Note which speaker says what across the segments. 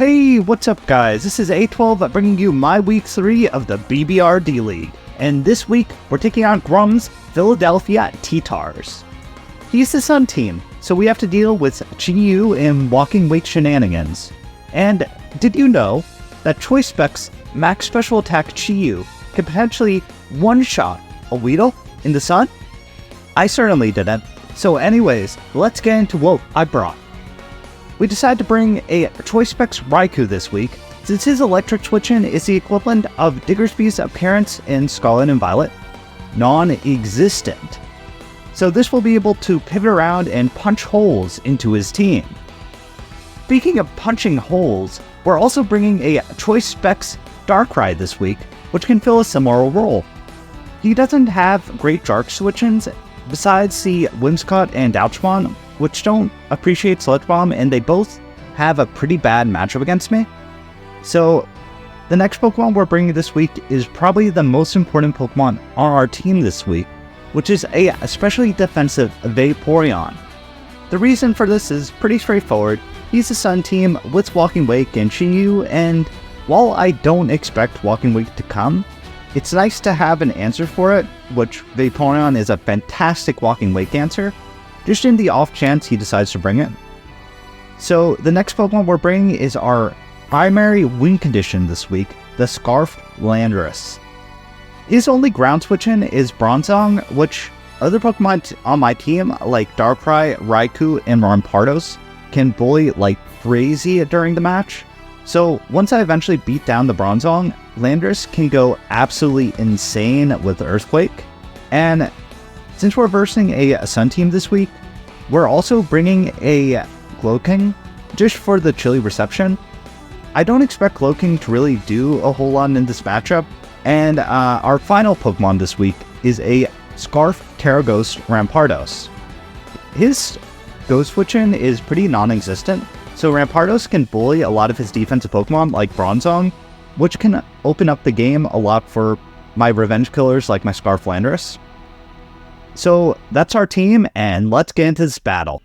Speaker 1: Hey, what's up guys? This is A12 bringing you my week 3 of the BBR D-League. And this week, we're taking on Grum's Philadelphia T-Tars. He's the Sun team, so we have to deal with Chi-Yu and Walking Wake shenanigans. And did you know that Choice Spec's max special attack Chi-Yu can potentially one-shot a Weedle in the sun? I certainly didn't. So anyways, let's get into what I brought. We decided to bring a Choice Specs Raikou this week, since his electric switch-in is the equivalent of Diggersby's appearance in Scarlet and Violet. Non-existent. So this will be able to pivot around and punch holes into his team. Speaking of punching holes, we're also bringing a Choice Specs Darkrai this week, which can fill a similar role. He doesn't have great Dark switch-ins, besides the Whimsicott and Douchmon, which don't appreciate Sludge Bomb, and they both have a pretty bad matchup against me. So, the next Pokemon we're bringing this week is probably the most important Pokemon on our team this week, which is a especially defensive Vaporeon. The reason for this is pretty straightforward. He's a Sun team with Walking Wake and Chi-Yu, and while I don't expect Walking Wake to come, it's nice to have an answer for it, which Vaporeon is a fantastic Walking Wake answer, just in the off chance he decides to bring it. So the next Pokemon we're bringing is our primary win condition this week, the Scarfed Landorus. His only ground switch-in is Bronzong, which other Pokemon on my team, like Darkrai, Raikou, and Rampardos, can bully like crazy during the match. So once I eventually beat down the Bronzong, Landorus can go absolutely insane with Earthquake. And since we're versing a Sun team this week, we're also bringing a Glowking just for the chilly reception. I don't expect Glowking to really do a whole lot in this matchup. And our final Pokemon this week is a Scarf Terraghost Rampardos. His Ghost Switch-in is pretty non-existent, so Rampardos can bully a lot of his defensive Pokemon like Bronzong, which can open up the game a lot for my revenge killers like my Scarf Landorus. So that's our team, and let's get into this battle.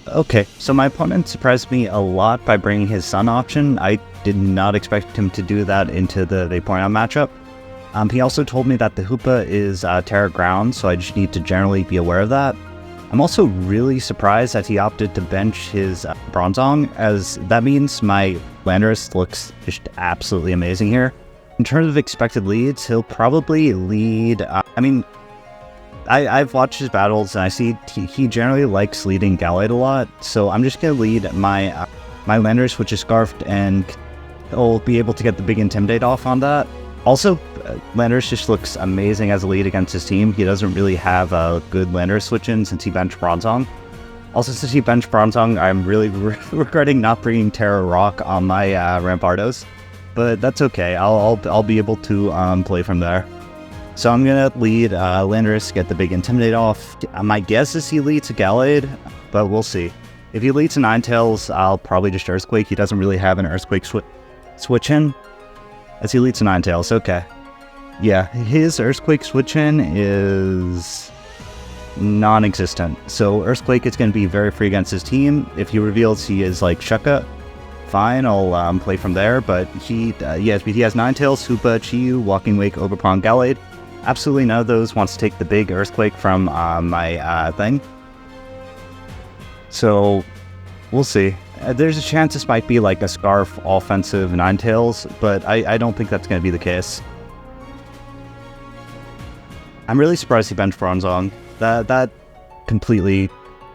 Speaker 1: Okay, so my opponent surprised me a lot by bringing his Sun option. I did not expect him to do that into the Vaporeon matchup. He also told me that the Hoopa is Terra Ground, so I just need to generally be aware of that. I'm also really surprised that he opted to bench his Bronzong, as that means my Landorus looks just absolutely amazing here. In terms of expected leads, he'll probably lead, I've watched his battles, and I see he generally likes leading Gallade a lot, so I'm just going to lead my Landorus, which is Scarfed, and he'll be able to get the big Intimidate off on that. Also, Landorus just looks amazing as a lead against his team. He doesn't really have a good Landorus switch-in since he benched Bronzong. Also, since he benched Bronzong, I'm really regretting not bringing Terra Rock on my Rampardos, but that's okay. I'll be able to play from there. So I'm going to lead Landorus, get the big Intimidate off. My guess is he leads a Gallade, but we'll see. If he leads a Ninetales, I'll probably just Earthquake. He doesn't really have an Earthquake switch-in, as he leads a Ninetales. Okay. Yeah, his Earthquake switch-in is non-existent. So Earthquake is going to be very free against his team. If he reveals he is like Shuka, fine, I'll play from there. But he has Ninetales, Hoopa, Chi-Yu, Walking Wake, Ogerpon, Gallade. Absolutely none of those wants to take the big Earthquake from my thing. So, we'll see. There's a chance this might be like a Scarf offensive Ninetales, but I don't think that's going to be the case. I'm really surprised he benched Bronzong. That completely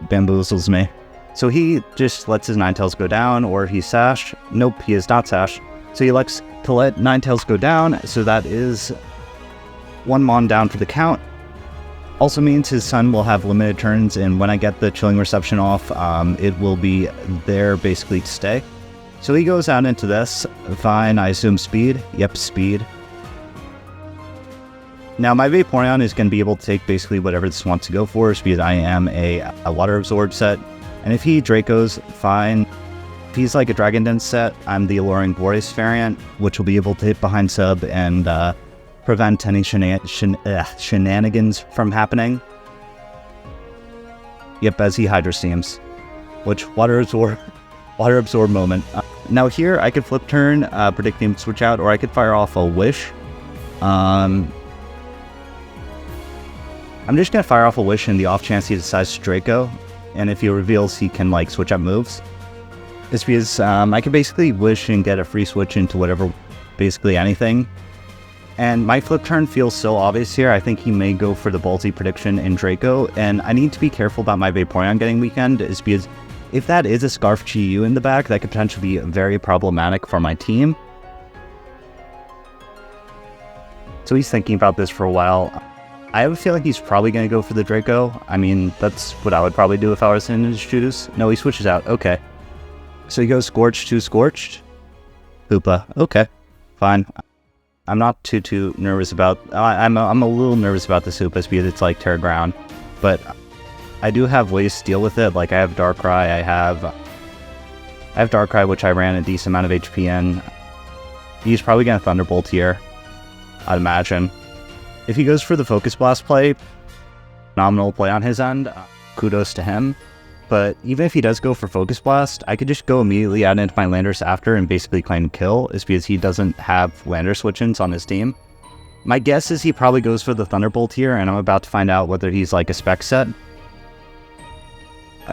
Speaker 1: bamboozles me. So he just lets his Ninetales go down, or he's Sash. Nope, he is not Sash. So he likes to let Ninetales go down, so that is one Mon down for the count. Also means his Sun will have limited turns, and when I get the Chilling Reception off, it will be there basically to stay. So he goes out into this. Fine, I assume speed. Yep, speed. Now my Vaporeon is going to be able to take basically whatever this wants to go for, because I am a Water Absorb set. And if he Dracos, fine. If he's like a Dragon Dance set, I'm the Alluring Boreas variant, which will be able to hit behind sub and prevent any shenanigans from happening. Yep, as he Hydro Steams, which Water Absorb moment. Now here, I could flip turn, predict him to switch out, or I could fire off a Wish. I'm just going to fire off a Wish in the off chance he decides to Draco, and if he reveals he can, like, switch up moves. It's because I can basically Wish and get a free switch into whatever, basically anything. And my flip turn feels so obvious here. I think he may go for the ballsy prediction in Draco, and I need to be careful about my Vaporeon getting weakened, is because if that is a Scarf Chi-Yu in the back, that could potentially be very problematic for my team. So he's thinking about this for a while. I have a feeling he's probably going to go for the Draco. I mean, that's what I would probably do if I was in his shoes. No, he switches out. Okay. So he goes Scorched to Scorched. Hoopa. Okay. Fine. I'm not too nervous about... I'm a little nervous about this Hoopa because it's like Terra Ground. But I do have ways to deal with it. Like I have Darkrai. I have Darkrai, which I ran a decent amount of HP in. He's probably going to Thunderbolt here, I'd imagine. If he goes for the Focus Blast play, phenomenal play on his end. Kudos to him. But even if he does go for Focus Blast, I could just go immediately add into my Landorus after and basically claim kill, is because he doesn't have Landorus switch-ins on his team. My guess is he probably goes for the Thunderbolt here, and I'm about to find out whether he's like a spec set.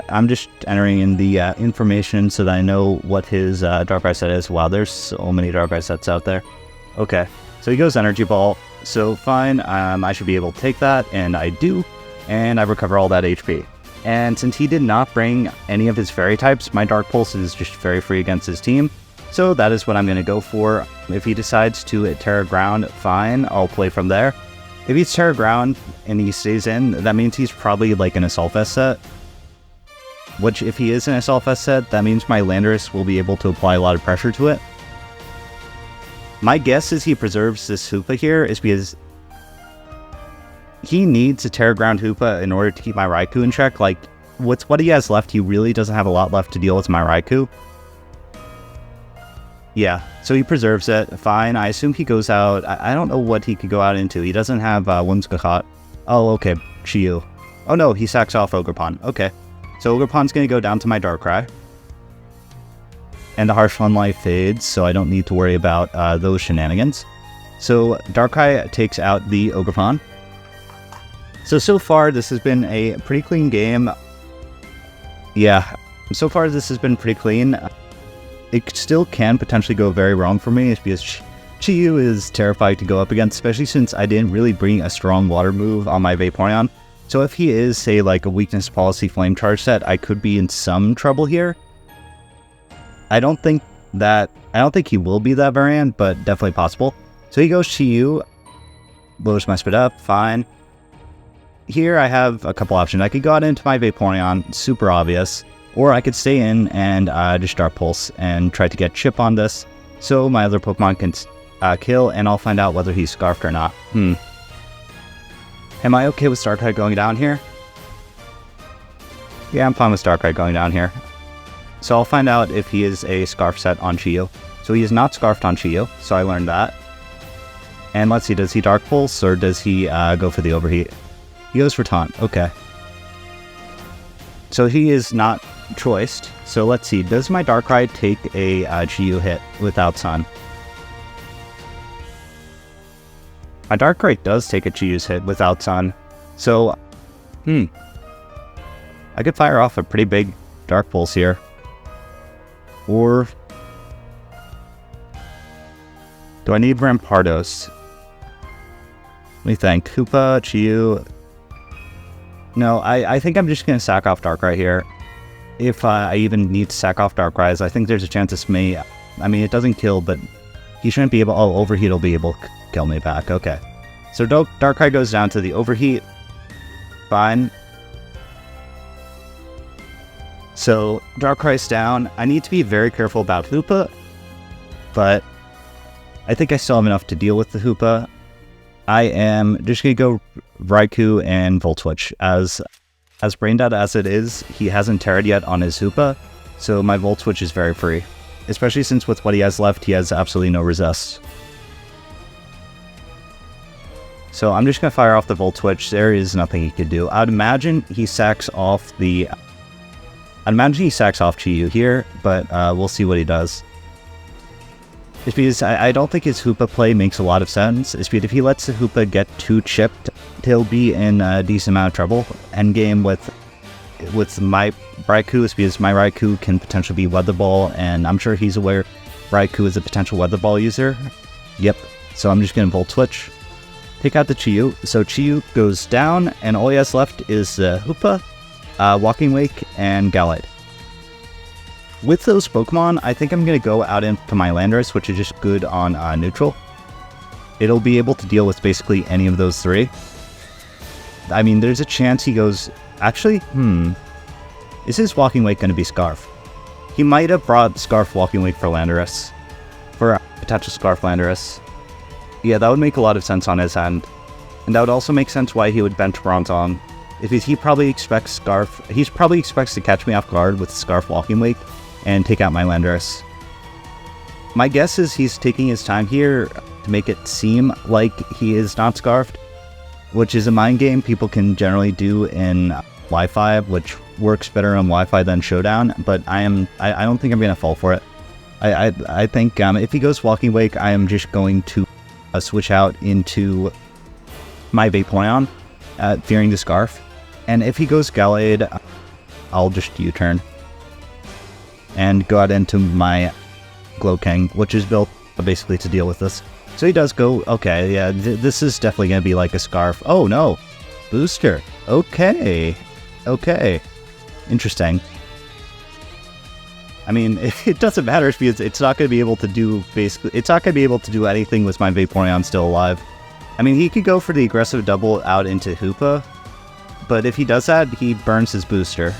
Speaker 1: I'm just entering in the information so that I know what his Darkrai set is. Wow, there's so many Darkrai sets out there. Okay, so he goes Energy Ball. So fine, I should be able to take that, and I do, and I recover all that HP. And since he did not bring any of his Fairy types, my Dark Pulse is just very free against his team. So that is what I'm going to go for. If he decides to Terra Ground, fine, I'll play from there. If he's Terra Ground and he stays in, that means he's probably like an Assault Vest set. Which, if he is an Assault Vest set, that means my Landorus will be able to apply a lot of pressure to it. My guess is he preserves this Hoopa here is because he needs a Terra Ground Hoopa in order to keep my Raikou in check. Like, with what he has left, he really doesn't have a lot left to deal with my Raikou. Yeah, so he preserves it. Fine, I assume he goes out. I don't know what he could go out into. He doesn't have Whimsicott. Oh, okay, Chi-Yu. Oh no, he sacks off Ogerpon. Okay, so Ogerpon's going to go down to my Darkrai. And the Harsh Fun Life fades, so I don't need to worry about those shenanigans. So Darkrai takes out the Ogerpon. So far this has been a pretty clean game. Yeah, so far this has been pretty clean. It still can potentially go very wrong for me, because Chi-Yu is terrifying to go up against, especially since I didn't really bring a strong water move on my Vaporeon. So if he is, say, like a weakness policy Flame Charge set, I could be in some trouble here. I don't think he will be that variant, but definitely possible. So he goes Chi-Yu, lowers my speed up, fine. Here I have a couple options. I could go out into my Vaporeon, super obvious, or I could stay in and just Dark Pulse and try to get Chip on this, so my other Pokemon can kill, and I'll find out whether he's Scarfed or not. Am I okay with Darkrai going down here? Yeah, I'm fine with Darkrai going down here. So I'll find out if he is a Scarf set on Chi-Yu. So he is not Scarfed on Chi-Yu, so I learned that. And let's see, does he Dark Pulse, or does he go for the Overheat? He goes for Taunt, okay. So he is not choiced. So let's see, does my Darkrai take a Chi-Yu hit without Sun? My Darkrai does take a Chi-Yu's hit without Sun. So, I could fire off a pretty big Dark Pulse here. Or do I need Rampardos? Let me think. Hoopa, Chi-Yu. No, I think I'm just going to sack off Darkrai here. If I even need to sack off Darkrai's, I think there's a chance this may... I mean, it doesn't kill, but he shouldn't be able... Oh, Overheat will be able to kill me back. Okay. So Darkrai goes down to the Overheat. Fine. So Darkrai's down. I need to be very careful about Hoopa, but I think I still have enough to deal with the Hoopa. I am just going to go Raikou and Volt Switch. As brain dead as it is, he hasn't terrored yet on his Hoopa, so my Volt Switch is very free. Especially since with what he has left, he has absolutely no resist. So I'm just going to fire off the Volt Switch. There is nothing he could do. I'd imagine he sacks off Chi-Yu here, but we'll see what he does. It's because I don't think his Hoopa play makes a lot of sense. It's because if he lets the Hoopa get too chipped, he'll be in a decent amount of trouble. Endgame with my Raikou is because my Raikou can potentially be Weather Ball, and I'm sure he's aware Raikou is a potential Weather Ball user. Yep. So I'm just going to Volt Switch. Take out the Chiyu. So Chiyu goes down, and all he has left is Hoopa, Walking Wake, and Gallade. With those Pokemon, I think I'm going to go out into my Landorus, which is just good on neutral. It'll be able to deal with basically any of those three. I mean, there's a chance he goes... Actually, is his Walking Wake going to be Scarf? He might have brought Scarf Walking Wake for Landorus. For a potential Scarf Landorus. Yeah, that would make a lot of sense on his end. And that would also make sense why he would bench Bronzong. Because he probably expects Scarf... He probably expects to catch me off guard with Scarf Walking Wake and take out my Landorus. My guess is he's taking his time here to make it seem like he is not Scarfed, which is a mind game people can generally do in Wi-Fi, which works better on Wi-Fi than Showdown, but I don't think I'm going to fall for it. I think if he goes Walking Wake, I am just going to switch out into my Vaporeon, fearing the Scarf. And if he goes Gallade, I'll just U-turn and go out into my Glowking, which is built basically to deal with this. So he does go, okay, yeah, this is definitely going to be like a Scarf. Oh no, Booster. Okay, interesting. I mean, it doesn't matter because it's not going to be able to do anything with my Vaporeon still alive. I mean, he could go for the aggressive double out into Hoopa, but if he does that, he burns his Booster,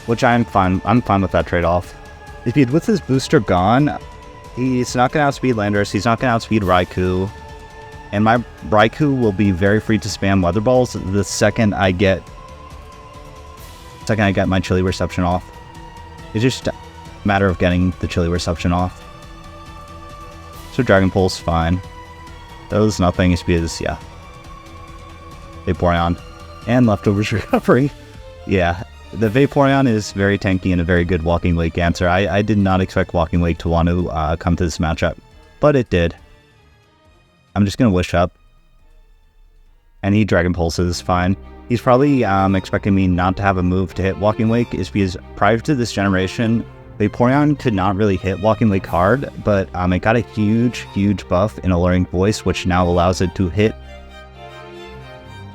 Speaker 1: which I'm fine with that trade-off. With his Booster gone, he's not going to outspeed Landorus, he's not going to outspeed Raikou, and my Raikou will be very free to spam Weather Balls the second I get my Chilly Reception off. It's just a matter of getting the Chilly Reception off. So Dragon Pulse, fine. Does nothing, it's because, yeah. Vaporeon. And Leftovers Recovery. Yeah, the Vaporeon is very tanky and a very good Walking Wake answer. I did not expect Walking Wake to want to come to this matchup, but it did. I'm just going to Wish Up. And he Dragon Pulses, fine. He's probably expecting me not to have a move to hit Walking Wake, is because prior to this generation, Vaporeon could not really hit Walking Wake hard, but it got a huge buff in Alluring Voice, which now allows it to hit.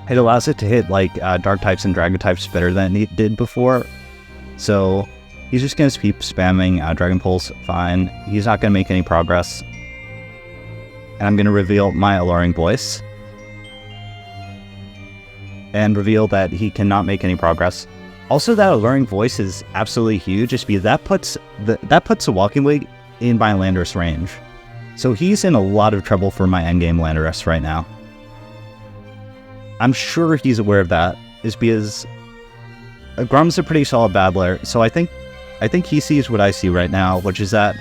Speaker 1: It allows it to hit like Dark types and Dragon types better than it did before. So he's just going to keep spamming Dragon Pulse, fine. He's not going to make any progress. And I'm going to reveal my Alluring Voice. And reveal that he cannot make any progress. Also, that Alluring Voice is absolutely huge, just because that puts the Walking Wake in my Landorus range. So he's in a lot of trouble for my endgame Landorus right now. I'm sure he's aware of that, is because Grum's a pretty solid battler, so I think he sees what I see right now, which is that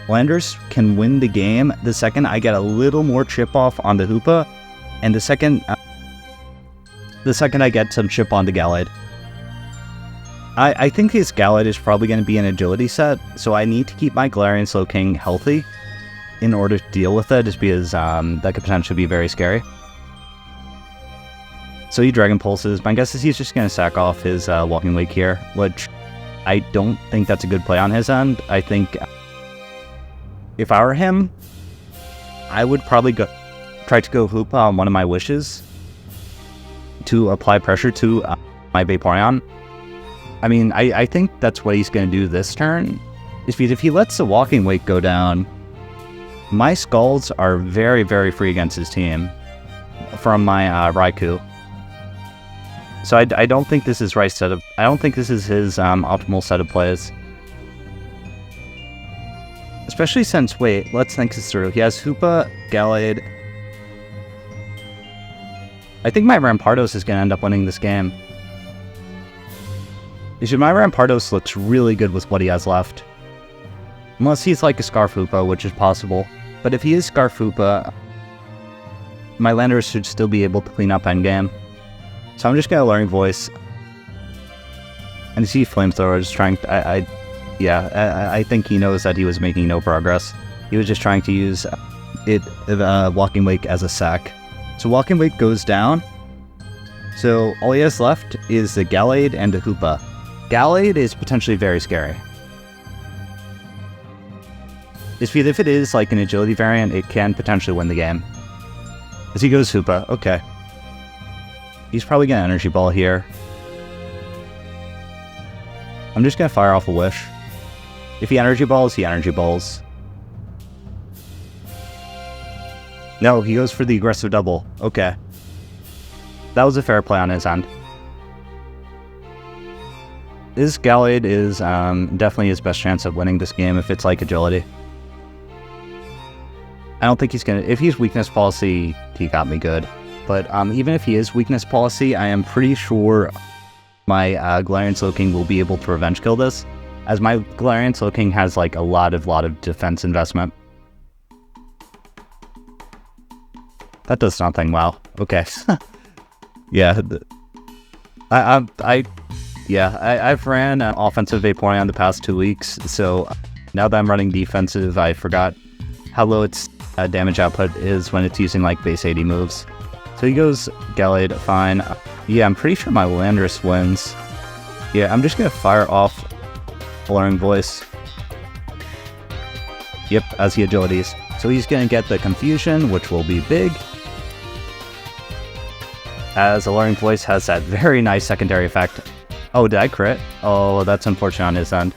Speaker 1: Landorus can win the game the second I get a little more chip off on the Hoopa, and the second I get some chip on the Gallade. I think his Gallade is probably going to be an agility set, so I need to keep my Galarian Slowking healthy in order to deal with it, just because that could potentially be very scary. So he Dragon Pulses. My guess is he's just going to sack off his Walking Wake here, which I don't think that's a good play on his end. I think if I were him, I would probably try to go Hoopa on one of my wishes to apply pressure to my Vaporeon. I mean, I think that's what he's going to do this turn. Is because if he lets the Walking Wake go down, my Scalds are very free against his team from my Raikou. So I don't think this is right set of. I don't think this is his optimal set of plays. Especially since, wait, let's think this through. He has Hoopa, Gallade. I think my Rampardos is going to end up winning this game. My Rampardos looks really good with what he has left. Unless he's like a Scarf Hoopa, which is possible. But if he is Scarf Hoopa, my Landorus should still be able to clean up endgame. So I'm just going to Alluring Voice. And see Flamethrower is trying to... I think he knows that he was making no progress. He was just trying to use Walking Wake as a sack. So Walking Wake goes down. So all he has left is the Gallade and the Hoopa. Gallade is potentially very scary. If it is like an agility variant, it can potentially win the game. As he goes Hoopa, okay. He's probably gonna Energy Ball here. I'm just gonna fire off a Wish. If he Energy Balls, he Energy Balls. No, he goes for the aggressive double. Okay. That was a fair play on his end. This Gallade is definitely his best chance of winning this game if it's like agility. I don't think he's gonna... If he's weakness policy, he got me good. But even if he is weakness policy, I am pretty sure my Galarian Slowking will be able to revenge kill this, as my Galarian Slowking has like a lot of defense investment. That does nothing. Wow. Okay. Yeah. I've ran offensive Vaporeon the past 2 weeks, so now that I'm running defensive, I forgot how low its damage output is when it's using like base 80 moves. So he goes Gallade, fine. Yeah, I'm pretty sure my Landorus wins. Yeah, I'm just gonna fire off Alluring Voice. Yep, as he agilities. So he's gonna get the Confusion, which will be big, as Alluring Voice has that very nice secondary effect. Oh, did I crit? Oh, that's unfortunate on his end.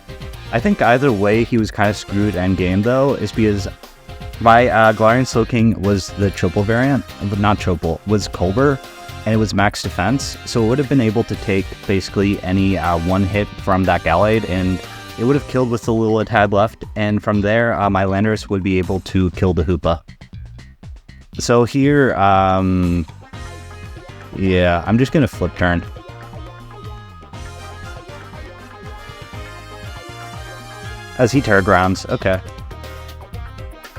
Speaker 1: I think either way he was kind of screwed endgame though, is because my Galarian Slowking was the Chopal variant, but not Chopal, was Colbur, and it was max defense, so it would have been able to take basically any one hit from that Gallade, and it would have killed with the little it had left, and from there, my Landorus would be able to kill the Hoopa. So here, yeah, I'm just gonna flip turn. As he Terra Grounds, okay.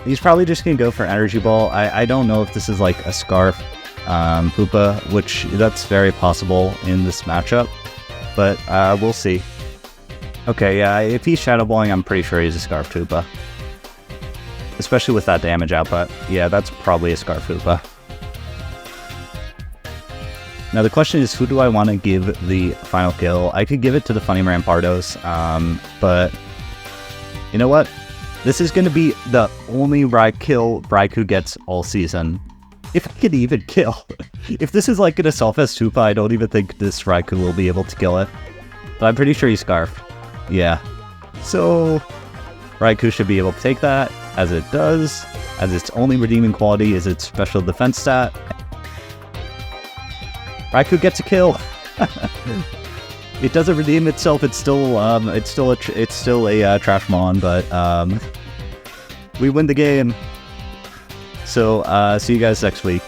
Speaker 1: He's probably just gonna go for Energy Ball. I don't know if this is like a Scarf Hoopa, which that's very possible in this matchup, but we'll see. Okay, yeah, if he's Shadow Balling, I'm pretty sure he's a Scarf Hoopa. Especially with that damage output. Yeah, that's probably a Scarf Hoopa. Now the question is, who do I want to give the final kill? I could give it to the Funny Rampardos, but you know what? This is going to be the only kill Raikou gets all season. If I could even kill. If this is like an Assault-Vest Hoopa, I don't even think this Raikou will be able to kill it. But I'm pretty sure he's Scarfed. Yeah. So, Raikou should be able to take that, as it does, as its only redeeming quality is its special defense stat. Raikou gets a kill. It doesn't redeem itself. It's still a trash mon, but we win the game. So see you guys next week.